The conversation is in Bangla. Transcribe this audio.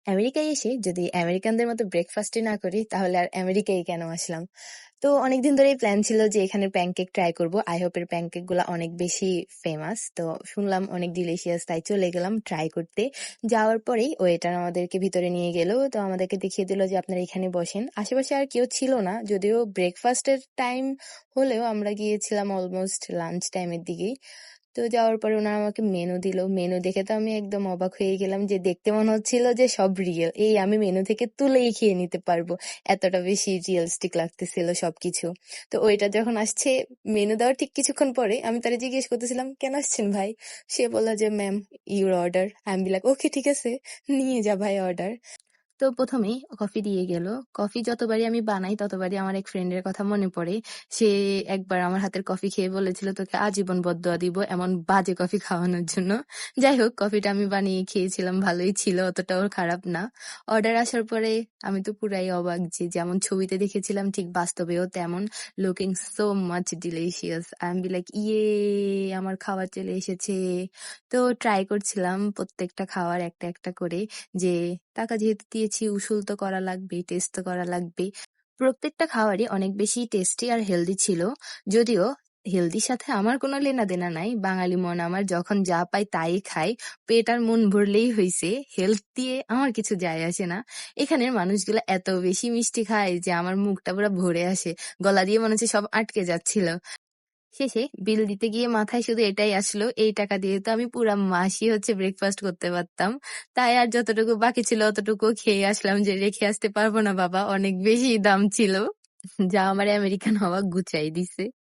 আমেরিকায় এসে যদি আমেরিকানদের মতো ব্রেকফাস্টই না করি তাহলে আর আমেরিকায় কেন আসলাম? তো অনেকদিন ধরেই প্ল্যান ছিল যে এখানের প্যানকেক ট্রাই করব। IHOP এর প্যানকেক গুলা অনেক বেশি ফেমাস। তো শুনলাম অনেক ডিলিশিয়াস, তাই চলে গেলাম ট্রাই করতে। যাওয়ার পরেই ওয়েটার আমাদেরকে ভিতরে নিয়ে গেল। তো আমাদেরকে দেখিয়ে দিল যে আপনারা এখানে বসেন। আশেপাশে আর কেউ ছিল না। যদিও ব্রেকফাস্টের টাইম হলেও আমরা গিয়েছিলাম অলমোস্ট লাঞ্চ টাইমের দিকেই। তো যাওয়ার পরে উনারা আমাকে মেনু দিল। মেনু দেখে তো আমি একদম অবাক হয়ে গেলাম যে দেখতে মনে হচ্ছিল যে সব রিয়েল। এই আমি মেনু থেকে তুলেই খেয়ে নিতে পারবো। এতটা বেশি রিয়ালিস্টিক লাগতেছিল সবকিছু। তো ওইটা যখন আসছে, মেনু দেওয়ার ঠিক কিছুক্ষণ পরে আমি তারে জিজ্ঞেস করতেছিলাম, "কেন আসছেন ভাই?" সে বলল যে, "ম্যাম, ইউর অর্ডার।" আমি বি লাইক, "ওকে, ঠিক আছে। নিয়ে যা ভাই অর্ডার।" তো ১ম এই কফি দিয়ে গেল। কফি যতবারই আমি বানাই ততবারই আমার এক ফ্রেন্ডের কথা মনে পড়ে। সে একবার আমার হাতের কফি খেয়ে বলেছিল, "তোকে আজীবন বদদোয়া দিব এমন বাজে কফি খাওয়ানোর জন্য।" যাই হোক, কফিটা আমি বানিয়ে খেয়েছিলাম, ভালোই ছিল, অতটাও খারাপ না। অর্ডার আসার পরে আমি তো পুরাই অবাক যে যেমন ছবিতে দেখেছিলাম ঠিক বাস্তবেও তেমন। Looking so much delicious. I am be like, ইয়ে! আমার খাবার চলে এসেছে। তো ট্রাই করছিলাম প্রত্যেকটা খাওয়ার একটা, একটা করে যে টাকা যেহেতু দিয়েছি উসুল তো করা লাগবেই, টেস্ট তো করা লাগবেই। প্রত্যেকটা খাবারই অনেক বেশি টেস্টি আর হেলদি ছিল। যদিও হেলদির সাথে আমার কোনো লেনাদেনা নাই। বাঙালি মন আমার, যখন যা পাই তাই খাই। পেট আর মন ভরলেই হইছে। হেলথ দিয়ে আমার কিছু যায় আসে না। এখানের মানুষগুলা এত বেশি মিষ্টি খায় যে আমার মুখটা পুরা ভরে আসে। গলা দিয়ে মনে হচ্ছে সব আটকে যাচ্ছিল। শেষে বিল দিতে গিয়ে মাথায় শুধু এটাই আসলো, এই টাকা দিয়ে তো আমি পুরা মাসই হচ্ছে ব্রেকফাস্ট করতে পারতাম। তাই আর যতটুকু বাকি ছিল অতটুকু খেয়ে আসলাম, যে রেখে আসতে পারবো না বাবা, অনেক বেশি দাম ছিল। যা আমার আমেরিকান হওয়া ঘুচাই দিছে।